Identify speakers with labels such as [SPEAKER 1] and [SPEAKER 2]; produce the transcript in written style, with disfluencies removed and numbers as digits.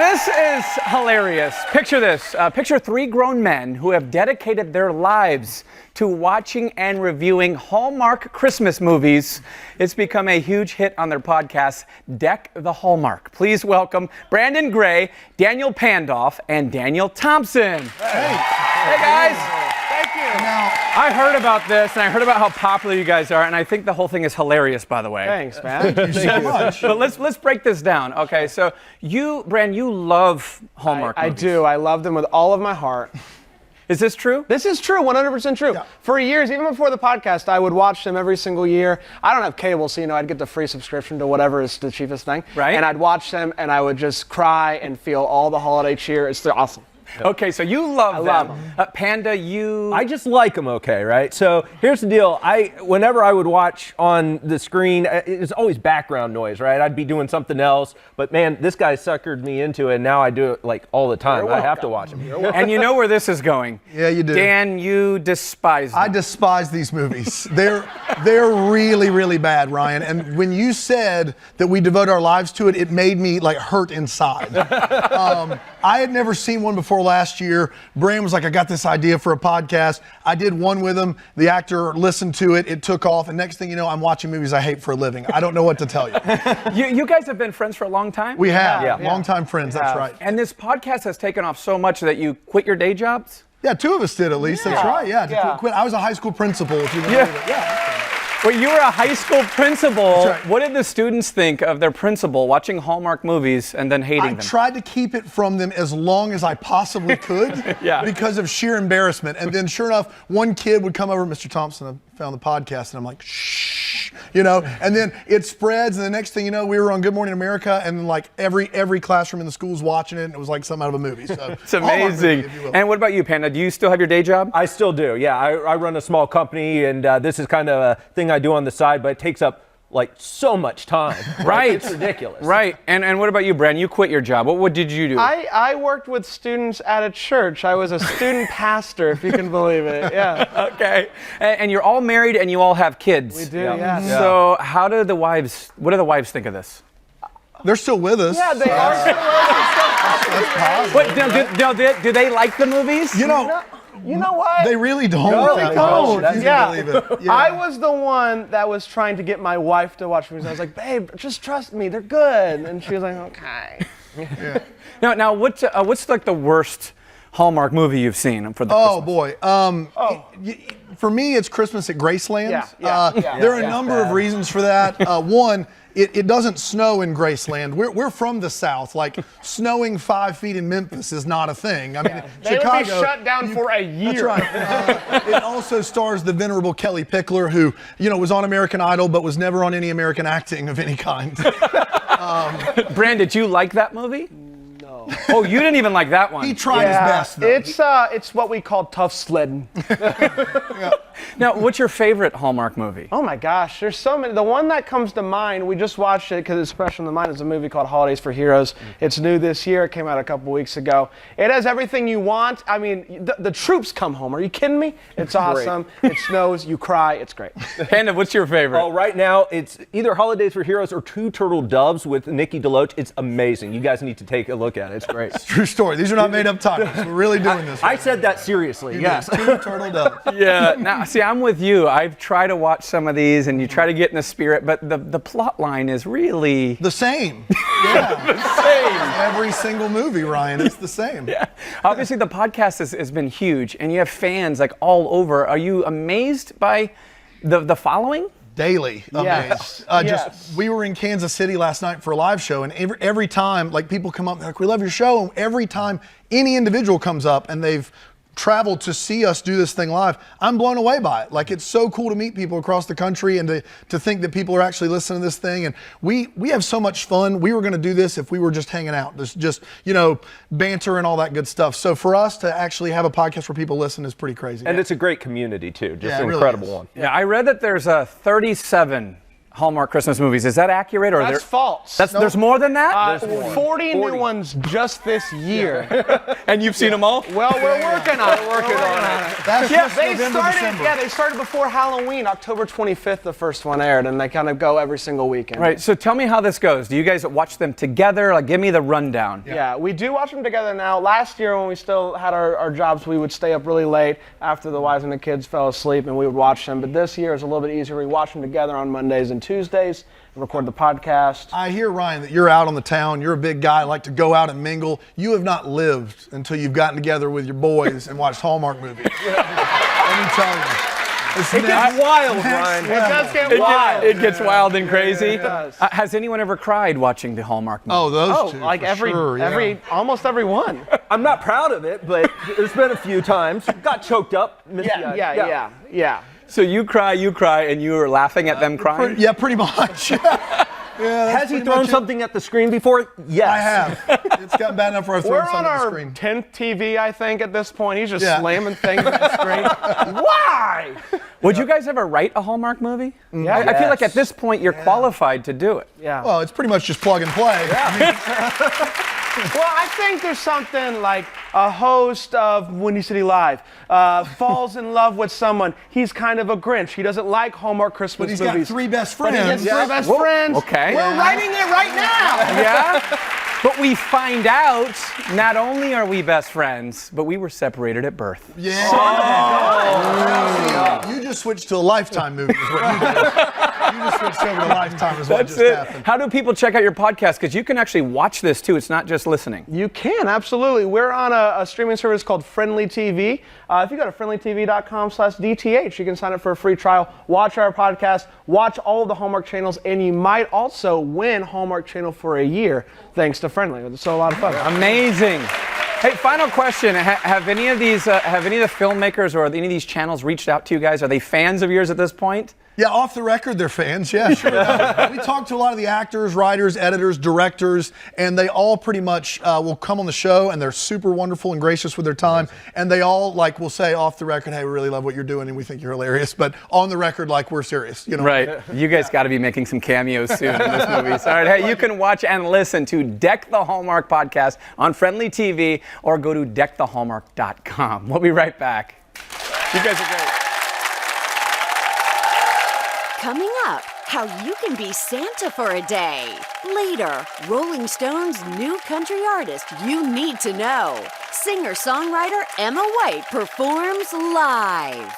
[SPEAKER 1] This is hilarious. Picture this. Picture 3 grown men who have dedicated their lives to watching and reviewing Hallmark Christmas movies. It's become a huge hit on their podcast, Deck the Hallmark. Please welcome Brandon Gray, Daniel Pandolph, and Daniel Thompson. Hey guys. Thank you. Now, I heard about this, and I heard about how popular you guys are, and I think the whole thing is hilarious, by the way.
[SPEAKER 2] Thanks, man.
[SPEAKER 3] Thank you so much.
[SPEAKER 1] But let's break this down. Okay, so you, Brand, you love Hallmark movies.
[SPEAKER 2] I do. I love them with all of my heart.
[SPEAKER 1] Is this true?
[SPEAKER 2] This is true, 100% true.
[SPEAKER 3] Yeah.
[SPEAKER 2] For years, even before the podcast, I would watch them every single year. I don't have cable, so I'd get the free subscription to whatever is the cheapest thing.
[SPEAKER 1] Right.
[SPEAKER 2] And I'd watch them, and I would just cry and feel all the holiday cheer. They're awesome.
[SPEAKER 1] Okay, so you love them.
[SPEAKER 2] love them.
[SPEAKER 1] Panda, you...
[SPEAKER 4] I just like them okay, right? So here's the deal. Whenever I would watch on the screen, it's always background noise, right? I'd be doing something else, but man, this guy suckered me into it, and now I do it like all the time. I have to watch them.
[SPEAKER 1] And you know where this is going.
[SPEAKER 3] Yeah, you do.
[SPEAKER 1] Dan, you despise them.
[SPEAKER 3] I despise these movies. They're really, really bad, Ryan. And when you said that we devote our lives to it, it made me like hurt inside. I had never seen one before last year. Bram was like, I got this idea for a podcast. I did one with him. The actor listened to it. It took off. And next thing you know, I'm watching movies I hate for a living. I don't know what to tell you.
[SPEAKER 1] You guys have been friends for a long time?
[SPEAKER 3] We have.
[SPEAKER 4] Yeah.
[SPEAKER 3] Longtime friends, that's right.
[SPEAKER 1] And this podcast has taken off so much that you quit your day jobs?
[SPEAKER 3] Yeah, 2 of us did at least. That's right. Yeah. Quit. I was a high school principal, if you remember it. Yeah.
[SPEAKER 1] Well, you were a high school principal.
[SPEAKER 3] That's right.
[SPEAKER 1] What did the students think of their principal watching Hallmark movies and then hating
[SPEAKER 3] I
[SPEAKER 1] them?
[SPEAKER 3] tried to keep it from them as long as I possibly could
[SPEAKER 1] Yeah.
[SPEAKER 3] because of sheer embarrassment. And then sure enough, one kid would come over, Mr. Thompson, I found the podcast, and I'm like, shh, and then it spreads, and the next thing you know, we were on Good Morning America, and then like every classroom in the school's watching it, and it was like something out of a movie. So
[SPEAKER 1] It's amazing.
[SPEAKER 3] Movie, if you will.
[SPEAKER 1] And what about you, Panda? Do you still have your day job?
[SPEAKER 4] I still do, yeah. I run a small company, and this is kind of a thing I do on the side, but it takes up like so much time.
[SPEAKER 1] Right.
[SPEAKER 4] It's ridiculous.
[SPEAKER 1] Right. And what about you, Brand? You quit your job. What did you do?
[SPEAKER 2] I worked with students at a church. I was a student pastor, if you can believe it. Yeah.
[SPEAKER 1] Okay. And you're all married and you all have kids.
[SPEAKER 2] We do, yeah.
[SPEAKER 1] So what do the wives think of this?
[SPEAKER 3] They're still with us.
[SPEAKER 2] Yeah, they are still
[SPEAKER 3] That's positive.
[SPEAKER 1] Do they like the movies?
[SPEAKER 2] You know what?
[SPEAKER 3] They really don't.
[SPEAKER 2] Really don't.
[SPEAKER 3] You can
[SPEAKER 2] Yeah.
[SPEAKER 3] believe it. Yeah.
[SPEAKER 2] I was the one that was trying to get my wife to watch movies. I was like, babe, just trust me, they're good. And she was like, okay.
[SPEAKER 1] Now, what's like the worst Hallmark movie you've seen for the
[SPEAKER 3] Oh
[SPEAKER 1] Christmas?
[SPEAKER 3] boy. For me, it's Christmas at Graceland.
[SPEAKER 2] Yeah.
[SPEAKER 3] There are a number of reasons for that. One, it doesn't snow in Graceland. We're from the South. Like snowing 5 feet in Memphis is not a thing. I mean,
[SPEAKER 2] They
[SPEAKER 3] Chicago
[SPEAKER 2] would be shut down for a year.
[SPEAKER 3] That's right. It also stars the venerable Kelly Pickler, who was on American Idol but was never on any American acting of any kind.
[SPEAKER 1] Brand, did you like that movie? No. Oh, you didn't even like that one.
[SPEAKER 3] He tried his best, though.
[SPEAKER 2] It's what we call tough sledding.
[SPEAKER 1] Now, what's your favorite Hallmark movie?
[SPEAKER 2] Oh my gosh, there's so many. The one that comes to mind, we just watched it because it's fresh in the mind, is a movie called Holidays for Heroes. It's new this year. It came out a couple weeks ago. It has everything you want. I mean, the troops come home. Are you kidding me? It's awesome. It snows. You cry. It's great.
[SPEAKER 1] Panda, what's your favorite?
[SPEAKER 4] Oh, right now, it's either Holidays for Heroes or Two Turtle Doves with Nikki DeLoach. It's amazing. You guys need to take a look at it. It's great.
[SPEAKER 3] True story. These are not made up titles. We're really doing this.
[SPEAKER 4] I said that seriously, yes.
[SPEAKER 3] 2 turtle doves.
[SPEAKER 1] Yeah. Now, see, I'm with you. I've tried to watch some of these, and you try to get in the spirit, but the plot line is really
[SPEAKER 3] The same. Yeah.
[SPEAKER 1] the same.
[SPEAKER 3] Every single movie, Ryan, it's the same.
[SPEAKER 1] Yeah. Obviously, the podcast has been huge, and you have fans like all over. Are you amazed by the following?
[SPEAKER 3] Daily.
[SPEAKER 2] Yes.
[SPEAKER 3] Just we were in Kansas City last night for a live show, and every time like people come up like, we love your show, and every time any individual comes up and they've traveled to see us do this thing live, I'm blown away by it. Like, it's so cool to meet people across the country and to think that people are actually listening to this thing. And we have so much fun. We were going to do this if we were just hanging out, just banter and all that good stuff. So for us to actually have a podcast where people listen is pretty crazy.
[SPEAKER 4] And it's a great community, too. Just
[SPEAKER 3] Yeah, it
[SPEAKER 4] an
[SPEAKER 3] really
[SPEAKER 4] incredible
[SPEAKER 3] is.
[SPEAKER 4] one.
[SPEAKER 1] Yeah, I read that there's 37 Hallmark Christmas movies. Is that accurate, or
[SPEAKER 2] That's false.
[SPEAKER 1] there's more than that?
[SPEAKER 2] 40 new ones just this year.
[SPEAKER 1] And you've seen them all?
[SPEAKER 2] Well, we're working on it.
[SPEAKER 3] That's just
[SPEAKER 2] They
[SPEAKER 3] November,
[SPEAKER 2] started,
[SPEAKER 3] December.
[SPEAKER 2] they started before Halloween. October 25th, the first one aired, and they kind of go every single weekend.
[SPEAKER 1] Right. So tell me how this goes. Do you guys watch them together? Like, give me the rundown.
[SPEAKER 2] Yeah, we do watch them together now. Last year, when we still had our jobs, we would stay up really late after the wives and the kids fell asleep, and we would watch them. But this year is a little bit easier. We watch them together on Mondays and Tuesdays and record the podcast.
[SPEAKER 3] I hear, Ryan, that you're out on the town. You're a big guy, like to go out and mingle. You have not lived until you've gotten together with your boys and watched Hallmark movies. Let me tell you.
[SPEAKER 4] It gets wild, Ryan.
[SPEAKER 2] It does get wild.
[SPEAKER 1] It gets wild and crazy.
[SPEAKER 2] it does.
[SPEAKER 1] Has anyone ever cried watching the Hallmark movies?
[SPEAKER 3] Oh, those
[SPEAKER 2] Oh,
[SPEAKER 3] two.
[SPEAKER 2] like
[SPEAKER 3] for
[SPEAKER 2] every,
[SPEAKER 3] sure, yeah.
[SPEAKER 2] almost every one.
[SPEAKER 4] I'm not proud of it, but there's been a few times. Got choked up.
[SPEAKER 2] Yeah.
[SPEAKER 1] So you cry, and you are laughing at them crying?
[SPEAKER 3] Yeah, pretty much. Yeah,
[SPEAKER 4] Has he thrown something at the screen before? Yes.
[SPEAKER 3] I have. It's gotten bad enough where I've thrown
[SPEAKER 2] We're
[SPEAKER 3] something
[SPEAKER 2] on
[SPEAKER 3] at the
[SPEAKER 2] our
[SPEAKER 3] screen.
[SPEAKER 2] 10th TV, I think, at this point. He's just
[SPEAKER 3] Yeah.
[SPEAKER 2] slamming things at the screen. Why?
[SPEAKER 1] Would you guys ever write a Hallmark movie?
[SPEAKER 2] Yeah.
[SPEAKER 1] I feel like
[SPEAKER 4] Yes.
[SPEAKER 1] at this point you're qualified to do it.
[SPEAKER 2] Yeah.
[SPEAKER 3] Well, it's pretty much just plug and play.
[SPEAKER 2] Well, I think there's something like a host of Windy City Live falls in love with someone. He's kind of a Grinch. He doesn't like Hallmark Christmas
[SPEAKER 3] But he's
[SPEAKER 2] movies.
[SPEAKER 3] got 3 best
[SPEAKER 2] But he
[SPEAKER 3] friends.
[SPEAKER 2] gets 3 best friends.
[SPEAKER 1] okay.
[SPEAKER 2] We're writing it right now.
[SPEAKER 1] Yeah? But we find out not only are we best friends, but we were separated at birth.
[SPEAKER 3] Yeah. You just switched to a Lifetime movie is what you did. You just switched over to Lifetime is what
[SPEAKER 1] That's
[SPEAKER 3] just
[SPEAKER 1] it.
[SPEAKER 3] happened.
[SPEAKER 1] How do people check out your podcast? Because you can actually watch this too. It's not just listening.
[SPEAKER 2] You can, absolutely. We're on a streaming service called Friendly TV. If you go to friendlytv.com/DTH, you can sign up for a free trial, watch our podcast, watch all of the Hallmark channels, and you might also win Hallmark Channel for a year thanks to Friendly. It's so a lot of fun.
[SPEAKER 1] Amazing. Hey, final question. Have any of the filmmakers or any of these channels reached out to you guys? Are they fans of yours at this point?
[SPEAKER 3] Yeah, off the record, they're fans. Yeah, sure. We talk to a lot of the actors, writers, editors, directors, and they all pretty much will come on the show, and they're super wonderful and gracious with their time. And they all will say off the record, "Hey, we really love what you're doing, and we think you're hilarious." But on the record, we're serious. You know.
[SPEAKER 1] Right. You guys got to be making some cameos soon in this movie. All right. Hey, you can watch and listen to Deck the Hallmark podcast on Friendly TV or go to deckthehallmark.com. We'll be right back. You guys are great.
[SPEAKER 5] Coming up, how you can be Santa for a day. Later, Rolling Stone's new country artist you need to know. Singer-songwriter Emma White performs live.